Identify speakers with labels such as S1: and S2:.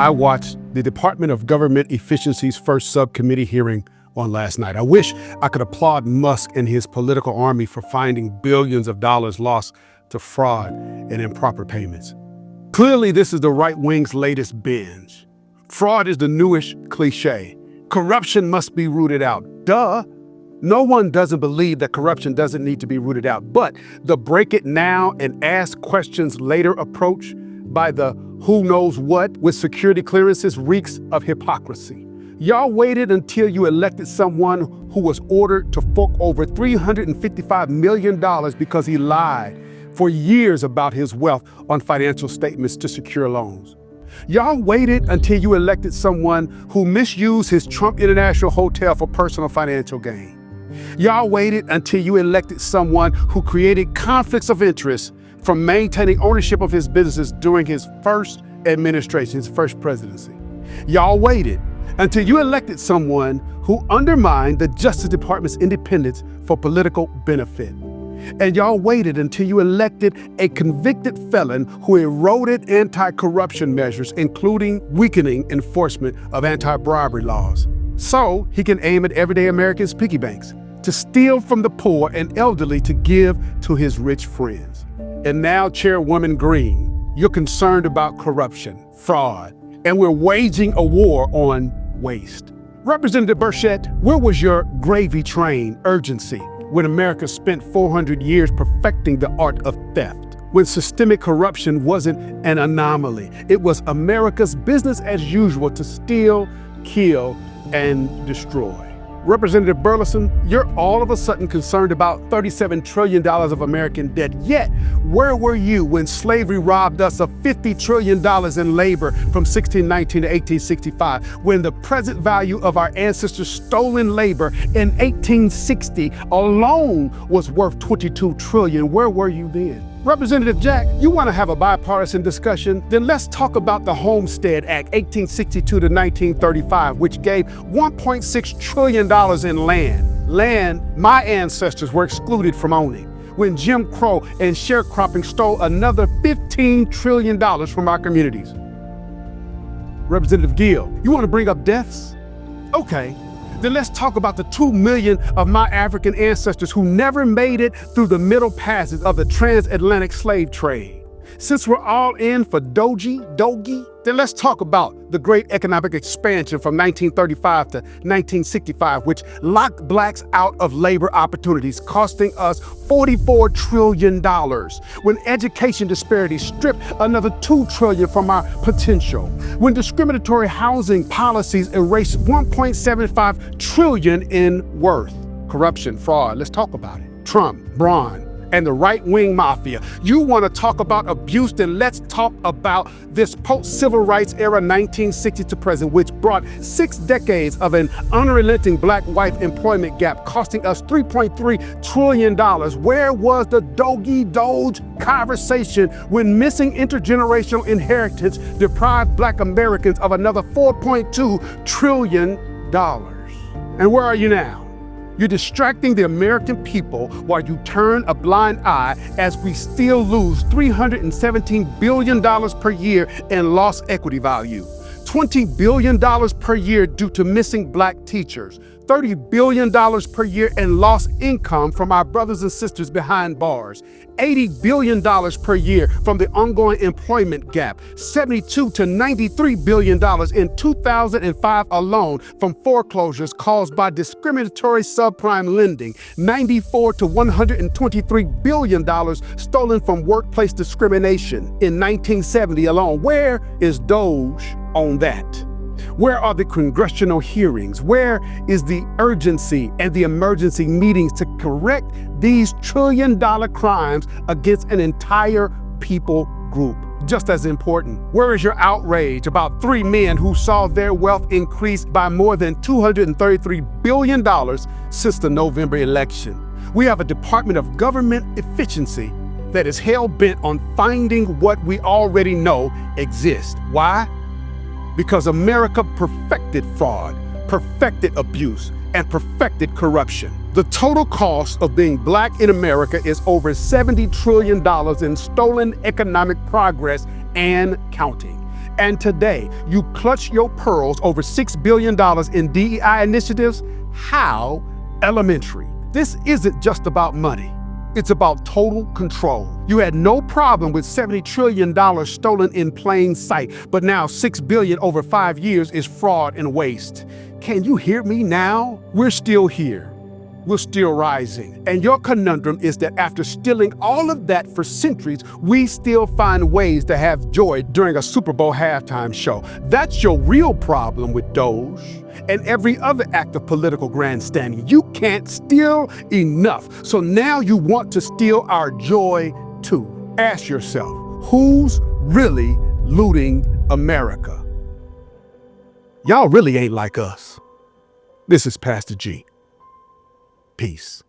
S1: I watched the Department of Government Efficiency's first subcommittee hearing on last night. I wish I could applaud Musk and his political army for finding billions of dollars lost to fraud and improper payments. Clearly, this is the right wing's latest binge. Fraud is the newish cliche. Corruption must be rooted out. Duh. No one doesn't believe that corruption doesn't need to be rooted out. But the break it now and ask questions later approach by the who knows what with security clearances reeks of hypocrisy. Y'all waited until you elected someone who was ordered to fork over $355 million because he lied for years about his wealth on financial statements to secure loans. Y'all waited until you elected someone who misused his Trump International Hotel for personal financial gain. Y'all waited until you elected someone who created conflicts of interest from maintaining ownership of his businesses during his first administration, his first presidency. Y'all waited until you elected someone who undermined the Justice Department's independence for political benefit. And y'all waited until you elected a convicted felon who eroded anti-corruption measures, including weakening enforcement of anti-bribery laws, so he can aim at everyday Americans' piggy banks, to steal from the poor and elderly to give to his rich friends. And now, Chairwoman Green, you're concerned about corruption, fraud, and we're waging a war on waste. Representative Burchett, where was your gravy train urgency when America spent 400 years perfecting the art of theft? When systemic corruption wasn't an anomaly, it was America's business as usual to steal, kill, and destroy. Representative Burleson, you're all of a sudden concerned about $37 trillion of American debt. Yet, where were you when slavery robbed us of $50 trillion in labor from 1619 to 1865, when the present value of our ancestors' stolen labor in 1860 alone was worth $22 trillion? Where were you then? Representative Jack, you want to have a bipartisan discussion? Then let's talk about the Homestead Act, 1862 to 1935, which gave $1.6 trillion in land my ancestors were excluded from owning, when Jim Crow and sharecropping stole another $15 trillion from our communities. Representative Gill, you want to bring up deaths? Okay. Then let's talk about the 2 million of my African ancestors who never made it through the Middle Passage of the transatlantic slave trade. Since we're all in for Dogie, then let's talk about the great economic expansion from 1935 to 1965, which locked blacks out of labor opportunities, costing us $44 trillion, when education disparities stripped another $2 trillion from our potential, when discriminatory housing policies erased $1.75 trillion in worth. Corruption, fraud, let's talk about it. Trump, Braun, and the right-wing mafia. You want to talk about abuse, then let's talk about this post-civil rights era 1960 to present, which brought 6 decades of an unrelenting black-white employment gap, costing us $3.3 trillion. Where was the Doge conversation when missing intergenerational inheritance deprived Black Americans of another $4.2 trillion? And where are you now? You're distracting the American people while you turn a blind eye as we still lose $317 billion per year in lost equity value, $20 billion per year due to missing black teachers, $30 billion per year in lost income from our brothers and sisters behind bars, $80 billion per year from the ongoing employment gap, $72 to $93 billion in 2005 alone from foreclosures caused by discriminatory subprime lending, $94 to $123 billion stolen from workplace discrimination in 1970 alone. Where is Doge on that? Where are the congressional hearings? Where is the urgency and the emergency meetings to correct these trillion-dollar crimes against an entire people group? Just as important, where is your outrage about 3 men who saw their wealth increase by more than $233 billion since the November election? We have a Department of Government Efficiency that is hell-bent on finding what we already know exists. Why? Because America perfected fraud, perfected abuse, and perfected corruption. The total cost of being black in America is over $70 trillion in stolen economic progress and counting. And today, you clutch your pearls over $6 billion in DEI initiatives? How elementary. This isn't just about money. It's about total control. You had no problem with $70 trillion stolen in plain sight, but now $6 billion over 5 years is fraud and waste. Can you hear me now? We're still here. We're still rising. And your conundrum is that after stealing all of that for centuries, we still find ways to have joy during a Super Bowl halftime show. That's your real problem with Doge and every other act of political grandstanding. You can't steal enough. So now you want to steal our joy too. Ask yourself, who's really looting America? Y'all really ain't like us. This is Pastor G. Peace.